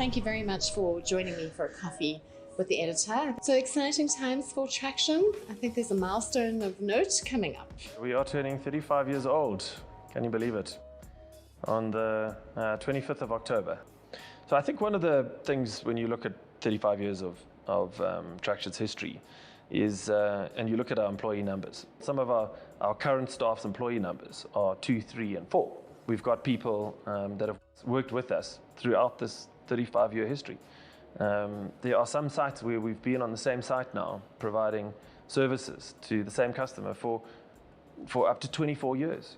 thank you very much for joining me for a coffee with the editor. So exciting times for Traction. I think there's a milestone of note coming up. We are turning 35 years old. Can you believe it? On the 25th of October. So I think one of the things when you look at 35 years of Traction's history is, and you look at our employee numbers, some of our current staff's employee numbers are 2, 3, and 4. We've got people that have worked with us throughout this 35-year history. There are some sites where we've been on the same site now, providing services to the same customer for up to 24 years.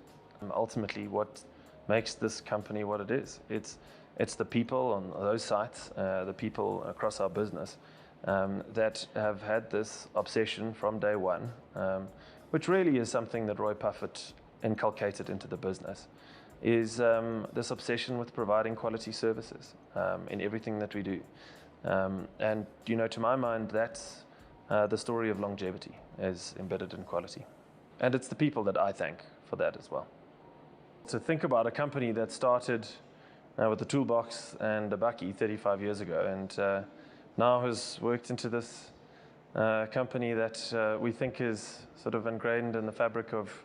Ultimately, what makes this company what it is, it's the people on those sites, the people across our business that have had this obsession from day one, which really is something that Roy Puffett inculcated into the business, is this obsession with providing quality services in everything that we do. And, you know, to my mind, that's the story of longevity is embedded in quality. And it's the people that I thank for that as well. To think about a company that started with a toolbox and a bakkie 35 years ago and now has worked into this company that we think is sort of ingrained in the fabric of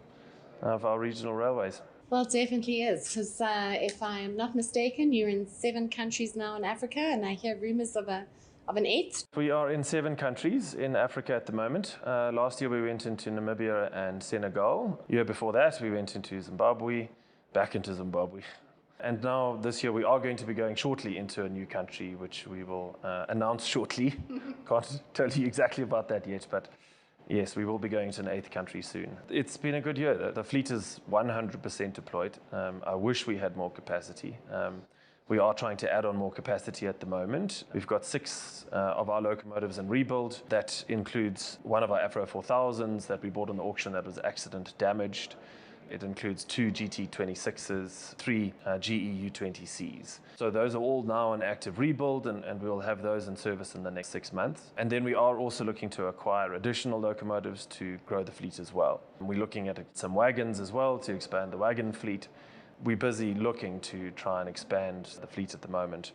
our regional railways. Well, it definitely is, because if I am not mistaken, you're in 7 countries now in Africa, and I hear rumors of an 8th. We are in 7 countries in Africa at the moment. Last year we went into Namibia and Senegal. The year before that we went into Zimbabwe, back into Zimbabwe. And now this year we are going to be going shortly into a new country, which we will announce shortly. Can't tell you exactly about that yet, but yes, we will be going to an 8th country soon. It's been a good year. The fleet is 100% deployed. I wish we had more capacity. We are trying to add on more capacity at the moment. We've got 6 of our locomotives in rebuild. That includes one of our Afro 4000s that we bought on the auction that was accident damaged. It includes 2 GT26s, 3 GE U20Cs. So those are all now in active rebuild, and we'll have those in service in the next 6 months. And then we are also looking to acquire additional locomotives to grow the fleet as well. And we're looking at some wagons as well to expand the wagon fleet. We're busy looking to try and expand the fleet at the moment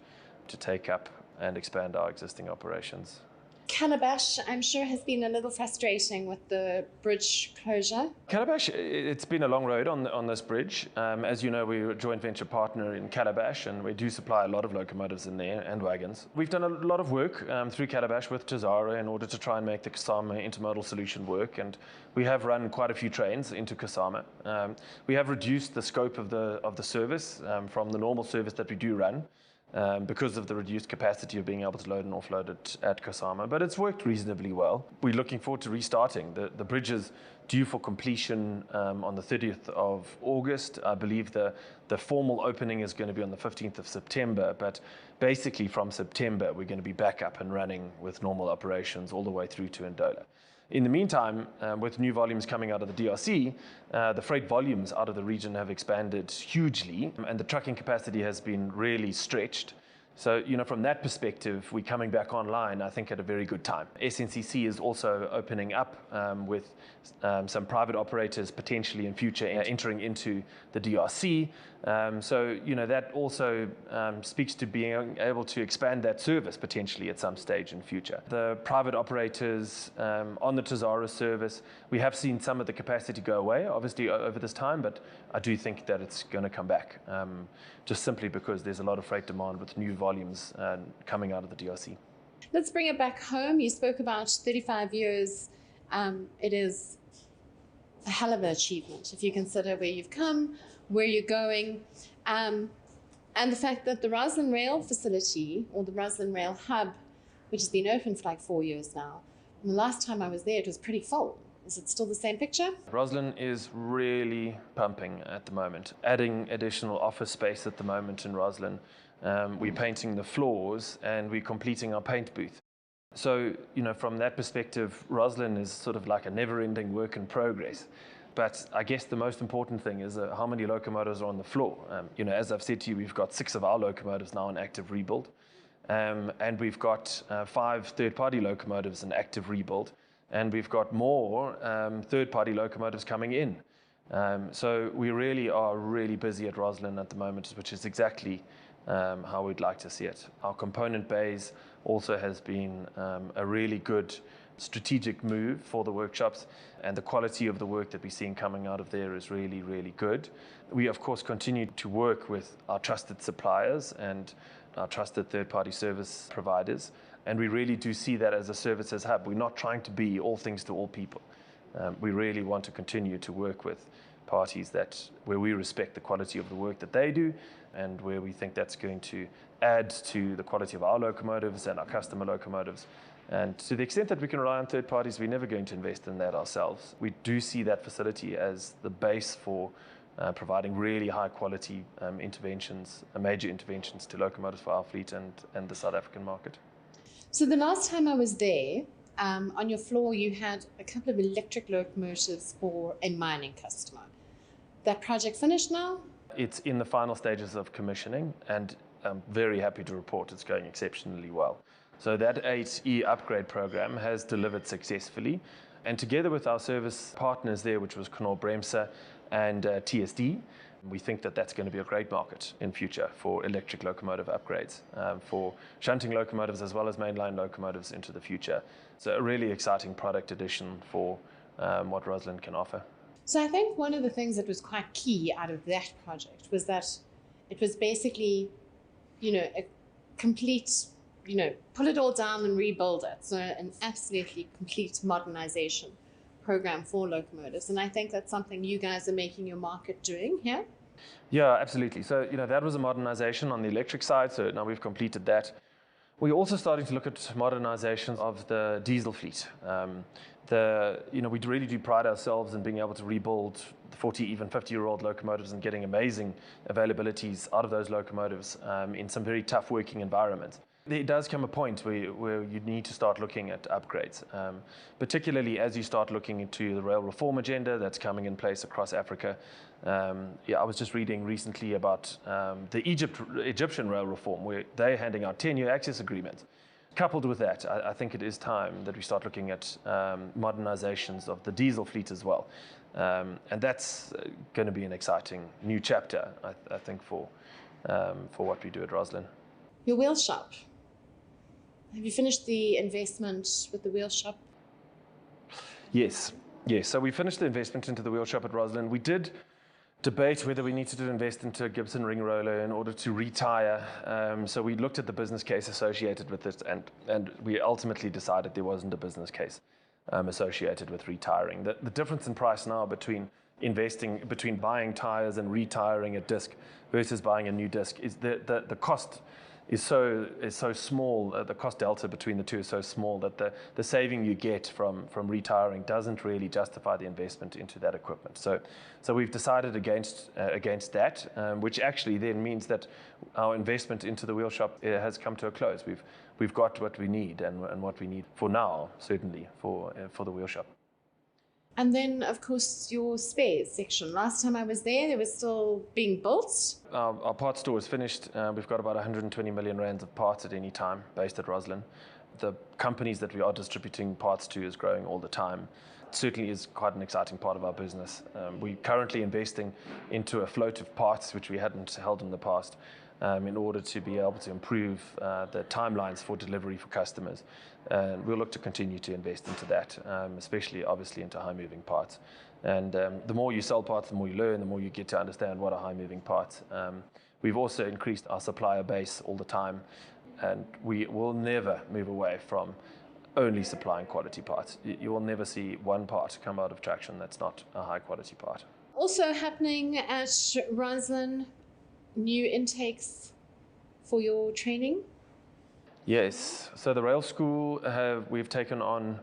to take up and expand our existing operations. Calabash, I'm sure, has been a little frustrating with the bridge closure. Calabash, it's been a long road on this bridge. As you know, we're a joint venture partner in Calabash, and we do supply a lot of locomotives in there and wagons. We've done a lot of work through Calabash with Tazara in order to try and make the Kasama intermodal solution work, and we have run quite a few trains into Kasama. We have reduced the scope of the service from the normal service that we do run, because of the reduced capacity of being able to load and offload it at Kasama, but it's worked reasonably well. We're looking forward to restarting. The bridge is due for completion on the 30th of August. I believe the formal opening is going to be on the 15th of September, but basically from September we're going to be back up and running with normal operations all the way through to Ndola. In the meantime, with new volumes coming out of the DRC, the freight volumes out of the region have expanded hugely, and the trucking capacity has been really stretched. So, you know, from that perspective, we're coming back online, I think, at a very good time. SNCC is also opening up with some private operators potentially in future entering into the DRC. So, you know, that also speaks to being able to expand that service potentially at some stage in future. The private operators on the Tazara service, we have seen some of the capacity go away, obviously, over this time, but I do think that it's going to come back, just simply because there's a lot of freight demand with new volumes coming out of the DRC. Let's bring it back home. You spoke about 35 years. It is a hell of an achievement if you consider where you've come, where you're going, and the fact that the Roslyn Rail facility, or the Roslyn Rail hub, which has been open for like 4 years now, and the last time I was there, it was pretty full. Is it still the same picture? Roslyn is really pumping at the moment, adding additional office space at the moment in Roslyn. We're painting the floors and we're completing our paint booth. So, you know, from that perspective, Roslyn is sort of like a never-ending work in progress. But I guess the most important thing is how many locomotives are on the floor. You know, as I've said to you, we've got 6 of our locomotives now in active rebuild. And we've got 5 third-party locomotives in active rebuild. And we've got more third-party locomotives coming in. So we really are really busy at Roslyn at the moment, which is exactly how we'd like to see it. Our component base also has been a really good strategic move for the workshops, and the quality of the work that we're seeing coming out of there is really, really good. We, of course, continue to work with our trusted suppliers and our trusted third-party service providers, and we really do see that as a services hub. We're not trying to be all things to all people. We really want to continue to work with parties where we respect the quality of the work that they do, and where we think that's going to add to the quality of our locomotives and our customer locomotives. And to the extent that we can rely on third parties, we're never going to invest in that ourselves. We do see that facility as the base for providing really high quality interventions, major interventions to locomotives for our fleet and the South African market. So the last time I was there, on your floor you had a couple of electric locomotives for a mining customer. That project finished now? It's in the final stages of commissioning, and I'm very happy to report it's going exceptionally well. So that 8E upgrade program has delivered successfully, and together with our service partners there, which was Knorr-Bremse and TSD, we think that that's going to be a great market in future for electric locomotive upgrades, for shunting locomotives as well as mainline locomotives into the future. So a really exciting product addition for what Rosslyn can offer. So I think one of the things that was quite key out of that project was that it was basically, a complete, pull it all down and rebuild it. So an absolutely complete modernization program for locomotives. And I think that's something you guys are making your market doing here. Yeah, absolutely. So, that was a modernization on the electric side. So now we've completed that. We're also starting to look at modernizations of the diesel fleet. We really do pride ourselves in being able to rebuild 40, even 50-year-old locomotives and getting amazing availabilities out of those locomotives in some very tough working environments. There does come a point where you need to start looking at upgrades, particularly as you start looking into the rail reform agenda that's coming in place across Africa. I was just reading recently about the Egyptian rail reform, where they're handing out 10-year access agreements. Coupled with that, I think it is time that we start looking at modernizations of the diesel fleet as well. And that's going to be an exciting new chapter, I think, for what we do at Rosslyn. Your wheel shop. Have you finished the investment with the wheel shop? Yes. So we finished the investment into the wheel shop at Rosslyn. We did debate whether we needed to invest into a Gibson ring roller in order to retire. So we looked at the business case associated with it, and we ultimately decided there wasn't a business case associated with retiring. The difference in price now between buying tires and retiring a disc versus buying a new disc is the cost is so small. The cost delta between the two is so small that the saving you get from retiring doesn't really justify the investment into that equipment. So we've decided against that, which actually then means that our investment into the wheel shop has come to a close. We've got what we need and what we need for now, certainly for the wheel shop. And then, of course, your spares section. Last time I was there, they were still being built. Our parts store is finished. We've got about 120 million rands of parts at any time based at Rosslyn. The companies that we are distributing parts to is growing all the time. It certainly is quite an exciting part of our business. We're currently investing into a float of parts, which we hadn't held in the past, in order to be able to improve the timelines for delivery for customers. And we'll look to continue to invest into that, especially obviously into high-moving parts. And the more you sell parts, the more you learn, the more you get to understand what are high-moving parts. We've also increased our supplier base all the time, and we will never move away from only supplying quality parts. You will never see one part come out of Traction that's not a high-quality part. Also happening at Rosslyn, new intakes for your training? Yes. So the Rail School, we've taken on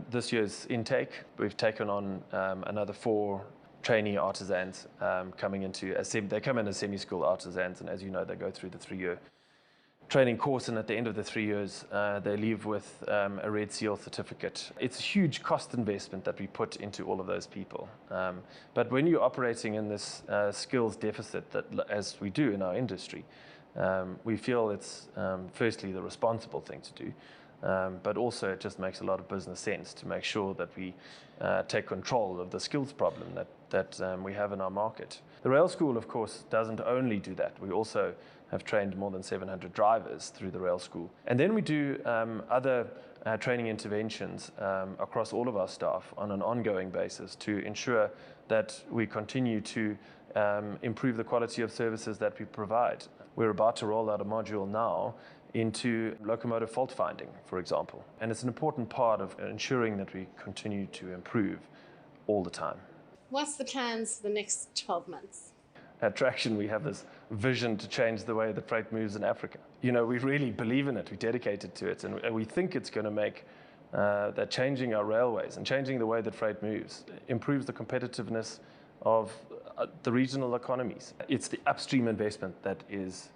this year's intake. We've taken on another 4 trainee artisans coming into they come in as semi-school artisans, and as you know, they go through the 3-year training course, and at the end of the 3 years, they leave with a Red Seal certificate. It's a huge cost investment that we put into all of those people. But when you're operating in this skills deficit, as we do in our industry, we feel it's firstly the responsible thing to do, but also it just makes a lot of business sense to make sure that we take control of the skills problem that we have in our market. The Rail School, of course, doesn't only do that. We also have trained more than 700 drivers through the Rail School. And then we do other training interventions across all of our staff on an ongoing basis to ensure that we continue to improve the quality of services that we provide. We're about to roll out a module now into locomotive fault finding, for example. And it's an important part of ensuring that we continue to improve all the time. What's the plans for the next 12 months? At Traction, we have this vision to change the way that freight moves in Africa. You know, we really believe in it, we're dedicated to it, and we think it's going to make that changing our railways and changing the way that freight moves improves the competitiveness of the regional economies. It's the upstream investment that is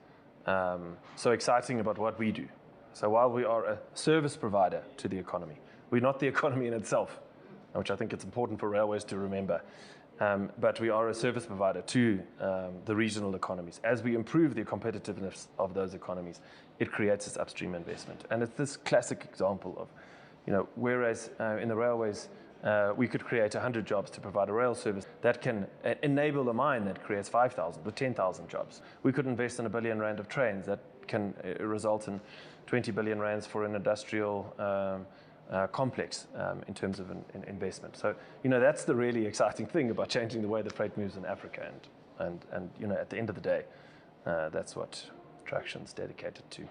so exciting about what we do. So while we are a service provider to the economy, we're not the economy in itself, which I think it's important for railways to remember. But we are a service provider to the regional economies. As we improve the competitiveness of those economies, it creates this upstream investment. And it's this classic example of, you know, whereas in the railways, we could create 100 jobs to provide a rail service that can enable a mine that creates 5,000 or 10,000 jobs. We could invest in R1 billion of trains that can result in 20 billion rands for an industrial complex in terms of an investment. So, you know, that's the really exciting thing about changing the way the freight moves in Africa. And you know, at the end of the day, that's what Traction's dedicated to.